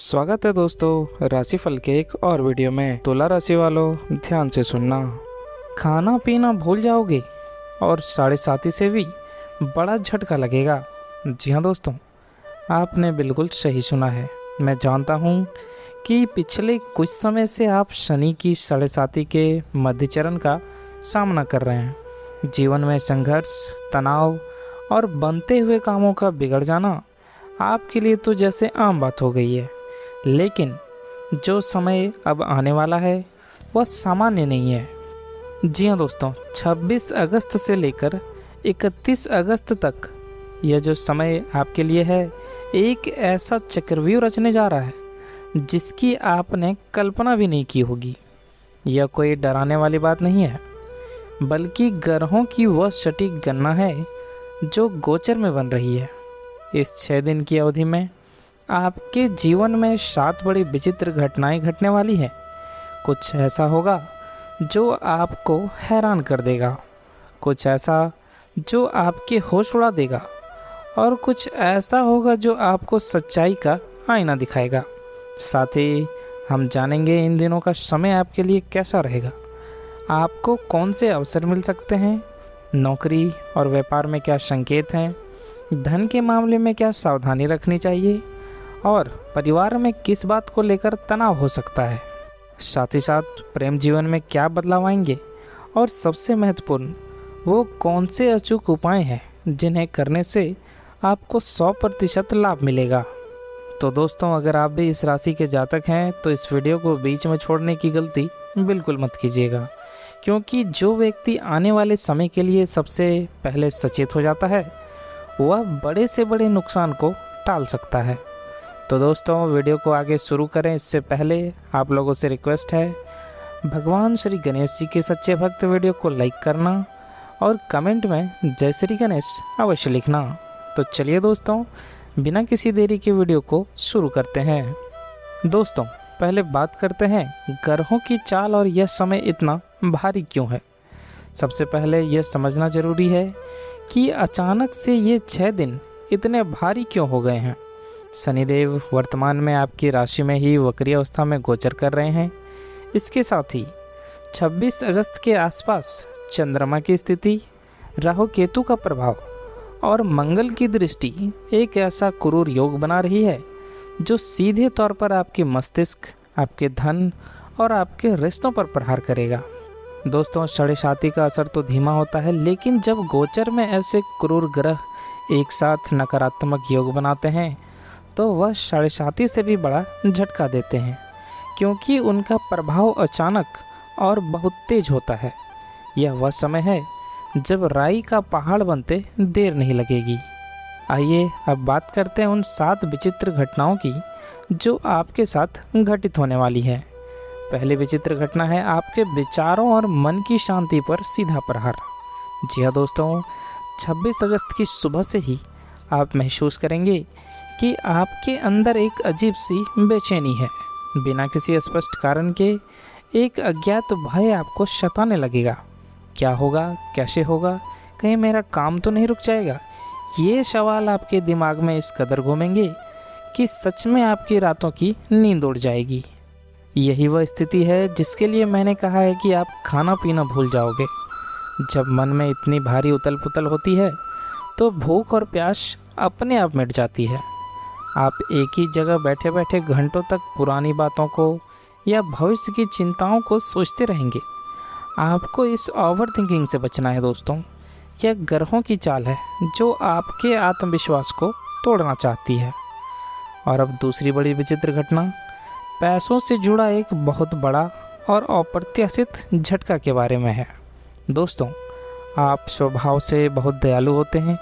स्वागत है दोस्तों राशिफल के एक और वीडियो में। तुला राशि वालों ध्यान से सुनना। खाना पीना भूल जाओगे और 7:30 से भी बड़ा झटका लगेगा। जी हाँ दोस्तों, आपने बिल्कुल सही सुना है। मैं जानता हूँ कि पिछले कुछ समय से आप शनि की 7:30 के मध्यचरण का सामना कर रहे हैं। जीवन में संघर्ष, तनाव और बनते हुए कामों का बिगड़ जाना आपके लिए तो जैसे आम बात हो गई है। लेकिन जो समय अब आने वाला है वह सामान्य नहीं है। जी हाँ दोस्तों, 26 अगस्त से लेकर 31 अगस्त तक यह जो समय आपके लिए है, एक ऐसा चक्रव्यूह रचने जा रहा है जिसकी आपने कल्पना भी नहीं की होगी। यह कोई डराने वाली बात नहीं है, बल्कि ग्रहों की वह सटीक गणना है जो गोचर में बन रही है। इस 6 दिन की अवधि में आपके जीवन में 7 बड़ी विचित्र घटनाएं घटने वाली हैं। कुछ ऐसा होगा जो आपको हैरान कर देगा, कुछ ऐसा जो आपके होश उड़ा देगा, और कुछ ऐसा होगा जो आपको सच्चाई का आईना दिखाएगा। साथ ही हम जानेंगे इन दिनों का समय आपके लिए कैसा रहेगा, आपको कौन से अवसर मिल सकते हैं, नौकरी और व्यापार में क्या संकेत हैं, धन के मामले में क्या सावधानी रखनी चाहिए, और परिवार में किस बात को लेकर तनाव हो सकता है। साथ ही साथ प्रेम जीवन में क्या बदलाव आएंगे, और सबसे महत्वपूर्ण वो कौन से अचूक उपाय हैं जिन्हें करने से आपको 100% लाभ मिलेगा। तो दोस्तों, अगर आप भी इस राशि के जातक हैं तो इस वीडियो को बीच में छोड़ने की गलती बिल्कुल मत कीजिएगा, क्योंकि जो व्यक्ति आने वाले समय के लिए सबसे पहले सचेत हो जाता है वह बड़े से बड़े नुकसान को टाल सकता है। तो दोस्तों, वीडियो को आगे शुरू करें इससे पहले आप लोगों से रिक्वेस्ट है, भगवान श्री गणेश जी के सच्चे भक्त वीडियो को लाइक करना और कमेंट में जय श्री गणेश अवश्य लिखना। तो चलिए दोस्तों, बिना किसी देरी के वीडियो को शुरू करते हैं। दोस्तों, पहले बात करते हैं ग्रहों की चाल और यह समय इतना भारी क्यों है। सबसे पहले यह समझना जरूरी है कि अचानक से ये 6 दिन इतने भारी क्यों हो गए हैं। शनिदेव वर्तमान में आपकी राशि में ही वक्री अवस्था में गोचर कर रहे हैं। इसके साथ ही 26 अगस्त के आसपास चंद्रमा की स्थिति, राहु केतु का प्रभाव और मंगल की दृष्टि एक ऐसा क्रूर योग बना रही है जो सीधे तौर पर आपके मस्तिष्क, आपके धन और आपके रिश्तों पर प्रहार करेगा। दोस्तों, 7:30 का असर तो धीमा होता है, लेकिन जब गोचर में ऐसे क्रूर ग्रह एक साथ नकारात्मक योग बनाते हैं तो वह 7:30 से भी बड़ा झटका देते हैं, क्योंकि उनका प्रभाव अचानक और बहुत तेज होता है। यह वह समय है जब राई का पहाड़ बनते देर नहीं लगेगी। आइए अब बात करते हैं उन 7 विचित्र घटनाओं की जो आपके साथ घटित होने वाली है। पहली विचित्र घटना है आपके विचारों और मन की शांति पर सीधा प्रहार। जी हाँ दोस्तों, 26 अगस्त की सुबह से ही आप महसूस करेंगे कि आपके अंदर एक अजीब सी बेचैनी है। बिना किसी स्पष्ट कारण के एक अज्ञात भय आपको सताने लगेगा। क्या होगा, कैसे होगा, कहीं मेरा काम तो नहीं रुक जाएगा। ये सवाल आपके दिमाग में इस कदर घूमेंगे कि सच में आपकी रातों की नींद उड़ जाएगी। यही वह स्थिति है जिसके लिए मैंने कहा है कि आप खाना पीना भूल जाओगे। जब मन में इतनी भारी उथल पुथल होती है तो भूख और प्यास अपने आप मिट जाती है। आप एक ही जगह बैठे बैठे घंटों तक पुरानी बातों को या भविष्य की चिंताओं को सोचते रहेंगे। आपको इस ओवर थिंकिंग से बचना है दोस्तों। यह ग्रहों की चाल है जो आपके आत्मविश्वास को तोड़ना चाहती है। और अब दूसरी बड़ी विचित्र घटना पैसों से जुड़ा एक बहुत बड़ा और अप्रत्याशित झटका के बारे में है। दोस्तों, आप स्वभाव से बहुत दयालु होते हैं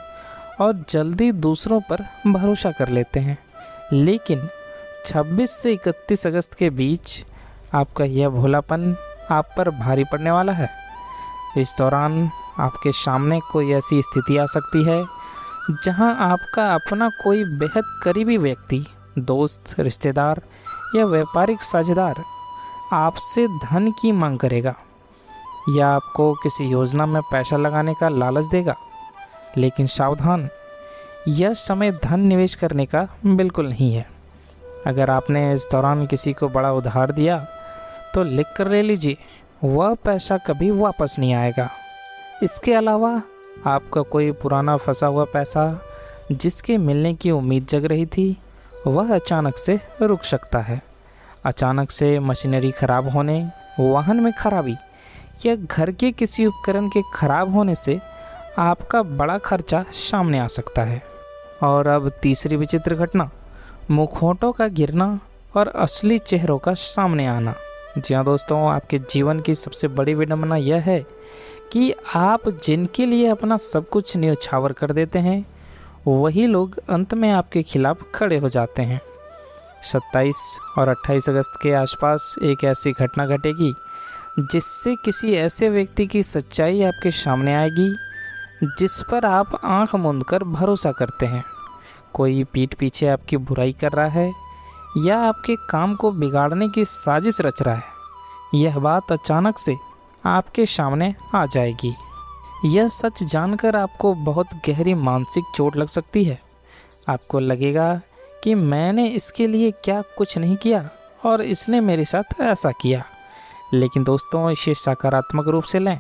और जल्दी दूसरों पर भरोसा कर लेते हैं, लेकिन 26 से 31 अगस्त के बीच आपका यह भोलापन आप पर भारी पड़ने वाला है। इस दौरान आपके सामने कोई ऐसी स्थिति आ सकती है जहां आपका अपना कोई बेहद करीबी व्यक्ति, दोस्त, रिश्तेदार या व्यापारिक साझेदार आपसे धन की मांग करेगा या आपको किसी योजना में पैसा लगाने का लालच देगा। लेकिन सावधान, यह समय धन निवेश करने का बिल्कुल नहीं है। अगर आपने इस दौरान किसी को बड़ा उधार दिया तो लिख कर ले लीजिए, वह पैसा कभी वापस नहीं आएगा। इसके अलावा आपका कोई पुराना फंसा हुआ पैसा जिसके मिलने की उम्मीद जग रही थी, वह अचानक से रुक सकता है। अचानक से मशीनरी खराब होने, वाहन में खराबी या घर के किसी उपकरण के खराब होने से आपका बड़ा खर्चा सामने आ सकता है। और अब तीसरी विचित्र घटना, मुखौटों का गिरना और असली चेहरों का सामने आना। जी हाँ दोस्तों, आपके जीवन की सबसे बड़ी विडंबना यह है कि आप जिनके लिए अपना सब कुछ न्यौछावर कर देते हैं, वही लोग अंत में आपके खिलाफ खड़े हो जाते हैं। 27 और 28 अगस्त के आसपास एक ऐसी घटना घटेगी जिससे किसी ऐसे व्यक्ति की सच्चाई आपके सामने आएगी जिस पर आप आंख मूंद कर भरोसा करते हैं। कोई पीठ पीछे आपकी बुराई कर रहा है या आपके काम को बिगाड़ने की साजिश रच रहा है। यह बात अचानक से आपके सामने आ जाएगी। यह सच जानकर आपको बहुत गहरी मानसिक चोट लग सकती है। आपको लगेगा कि मैंने इसके लिए क्या कुछ नहीं किया और इसने मेरे साथ ऐसा किया। लेकिन दोस्तों, इसे सकारात्मक रूप से लें।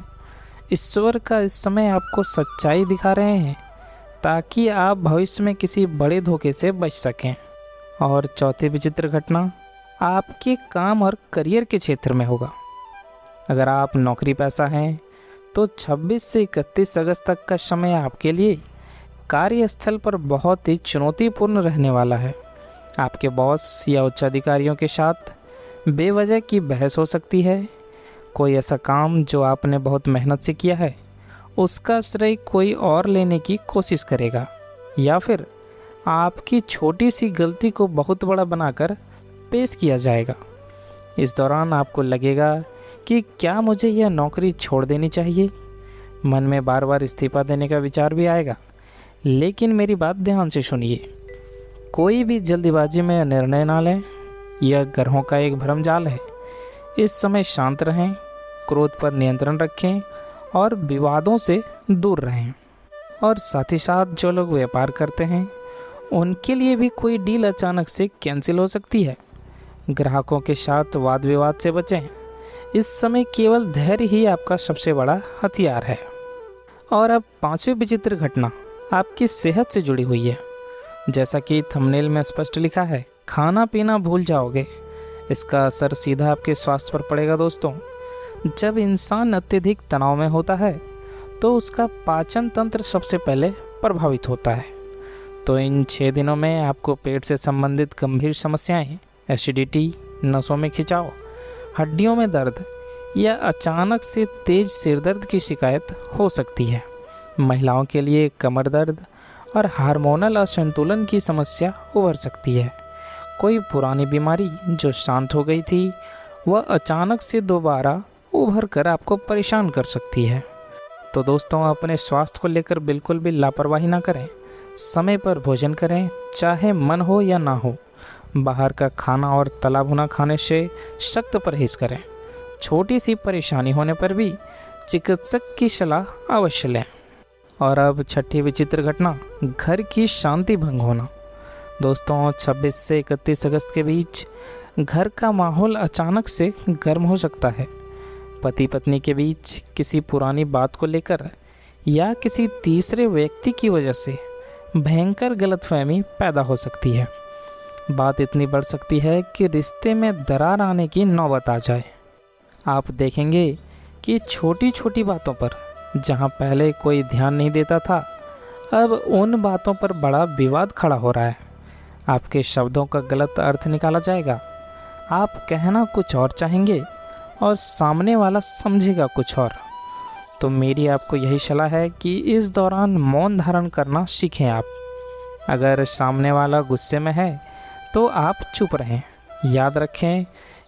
ईश्वर का इस समय आपको सच्चाई दिखा रहे हैं ताकि आप भविष्य में किसी बड़े धोखे से बच सकें। और चौथी विचित्र घटना आपके काम और करियर के क्षेत्र में होगा। अगर आप नौकरी पेशा हैं तो 26 से 31 अगस्त तक का समय आपके लिए कार्यस्थल पर बहुत ही चुनौतीपूर्ण रहने वाला है। आपके बॉस या उच्च अधिकारियों के साथ बेवजह की बहस हो सकती है। कोई ऐसा काम जो आपने बहुत मेहनत से किया है, उसका श्रेय कोई और लेने की कोशिश करेगा, या फिर आपकी छोटी सी गलती को बहुत बड़ा बनाकर पेश किया जाएगा। इस दौरान आपको लगेगा कि क्या मुझे यह नौकरी छोड़ देनी चाहिए। मन में बार बार इस्तीफा देने का विचार भी आएगा। लेकिन मेरी बात ध्यान से सुनिए, कोई भी जल्दीबाजी में निर्णय ना लें। यह ग्रहों का एक भ्रमजाल है। इस समय शांत रहें, क्रोध पर नियंत्रण रखें और विवादों से दूर रहें। और साथ ही साथ जो लोग व्यापार करते हैं, उनके लिए भी कोई डील अचानक से कैंसिल हो सकती है। ग्राहकों के साथ वाद विवाद से बचें। इस समय केवल धैर्य ही आपका सबसे बड़ा हथियार है। और अब पांचवी विचित्र घटना आपकी सेहत से जुड़ी हुई है। जैसा कि थंबनेल में स्पष्ट लिखा है, खाना पीना भूल जाओगे। इसका असर सीधा आपके स्वास्थ्य पर पड़ेगा दोस्तों। जब इंसान अत्यधिक तनाव में होता है तो उसका पाचन तंत्र सबसे पहले प्रभावित होता है। तो इन 6 दिनों में आपको पेट से संबंधित गंभीर समस्याएं, एसिडिटी, नसों में खिंचाव, हड्डियों में दर्द या अचानक से तेज सिरदर्द की शिकायत हो सकती है। महिलाओं के लिए कमर दर्द और हार्मोनल असंतुलन की समस्या उभर सकती है। कोई पुरानी बीमारी जो शांत हो गई थी, वह अचानक से दोबारा उभर कर आपको परेशान कर सकती है। तो दोस्तों, अपने स्वास्थ्य को लेकर बिल्कुल भी लापरवाही ना करें। समय पर भोजन करें, चाहे मन हो या ना हो। बाहर का खाना और तला भुना खाने से सख्त परहेज करें। छोटी सी परेशानी होने पर भी चिकित्सक की सलाह अवश्य लें। और अब छठी विचित्र घटना, घर की शांति भंग होना। दोस्तों, 26 से 31 अगस्त के बीच घर का माहौल अचानक से गर्म हो सकता है। पति पत्नी के बीच किसी पुरानी बात को लेकर या किसी तीसरे व्यक्ति की वजह से भयंकर गलतफहमी पैदा हो सकती है। बात इतनी बढ़ सकती है कि रिश्ते में दरार आने की नौबत आ जाए। आप देखेंगे कि छोटी छोटी बातों पर जहां पहले कोई ध्यान नहीं देता था, अब उन बातों पर बड़ा विवाद खड़ा हो रहा है। आपके शब्दों का गलत अर्थ निकाला जाएगा। आप कहना कुछ और चाहेंगे और सामने वाला समझेगा कुछ और। तो मेरी आपको यही सलाह है कि इस दौरान मौन धारण करना सीखें आप। अगर सामने वाला गुस्से में है तो आप चुप रहें। याद रखें,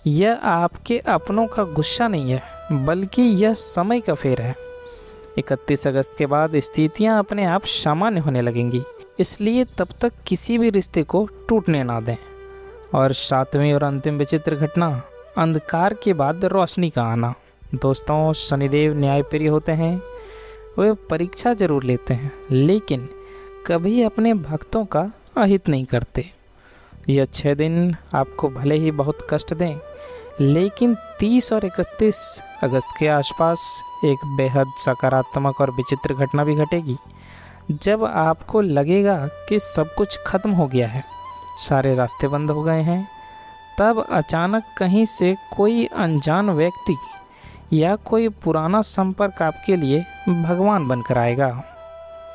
यह आपके अपनों का गुस्सा नहीं है, बल्कि यह समय का फेर है। 31 अगस्त के बाद स्थितियां अपने आप सामान्य होने लगेंगी, इसलिए तब तक किसी भी रिश्ते को टूटने ना दें। और 7वीं और अंतिम विचित्र घटना, अंधकार के बाद रोशनी का आना। दोस्तों, शनिदेव न्यायप्रिय होते हैं। वे परीक्षा जरूर लेते हैं, लेकिन कभी अपने भक्तों का अहित नहीं करते। यह 6 दिन आपको भले ही बहुत कष्ट दें, लेकिन 30 और 31 अगस्त के आसपास एक बेहद सकारात्मक और विचित्र घटना भी घटेगी। जब आपको लगेगा कि सब कुछ खत्म हो गया है, सारे रास्ते बंद हो गए हैं, तब अचानक कहीं से कोई अनजान व्यक्ति या कोई पुराना संपर्क आपके लिए भगवान बनकर आएगा।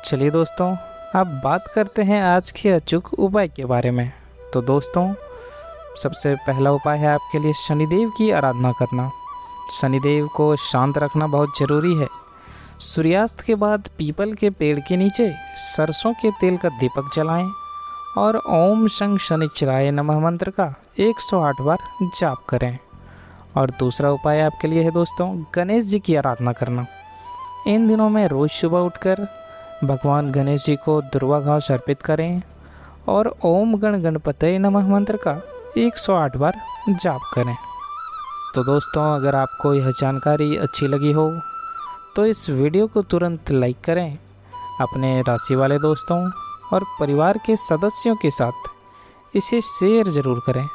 चलिए दोस्तों, अब बात करते हैं आज के अचूक उपाय के बारे में। तो दोस्तों, सबसे पहला उपाय है आपके लिए शनिदेव की आराधना करना। शनिदेव को शांत रखना बहुत ज़रूरी है। सूर्यास्त के बाद पीपल के पेड़ के नीचे सरसों के तेल का दीपक जलाएं और ओम शं शनिचराय नमः मंत्र का 108 बार जाप करें। और दूसरा उपाय आपके लिए है दोस्तों, गणेश जी की आराधना करना। इन दिनों में रोज़ सुबह उठकर भगवान गणेश जी को दुर्वा घास अर्पित करें और ओम गण गणपतये नमः मंत्र का 108 बार जाप करें। तो दोस्तों, अगर आपको यह जानकारी अच्छी लगी हो तो इस वीडियो को तुरंत लाइक करें, अपने राशि वाले दोस्तों और परिवार के सदस्यों के साथ इसे शेयर ज़रूर करें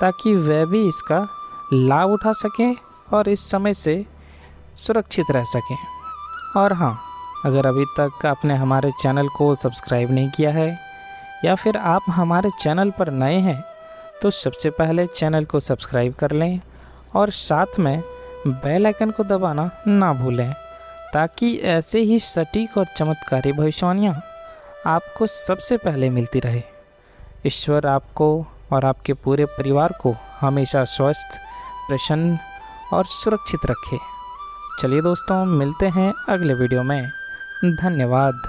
ताकि वे भी इसका लाभ उठा सकें और इस समय से सुरक्षित रह सकें। और हाँ, अगर अभी तक आपने हमारे चैनल को सब्सक्राइब नहीं किया है या फिर आप हमारे चैनल पर नए हैं तो सबसे पहले चैनल को सब्सक्राइब कर लें और साथ में बेल आइकन को दबाना ना भूलें ताकि ऐसे ही सटीक और चमत्कारी भविष्यवाणियाँ आपको सबसे पहले मिलती रहे। ईश्वर आपको और आपके पूरे परिवार को हमेशा स्वस्थ, प्रसन्न और सुरक्षित रखे। चलिए दोस्तों, मिलते हैं अगले वीडियो में। धन्यवाद।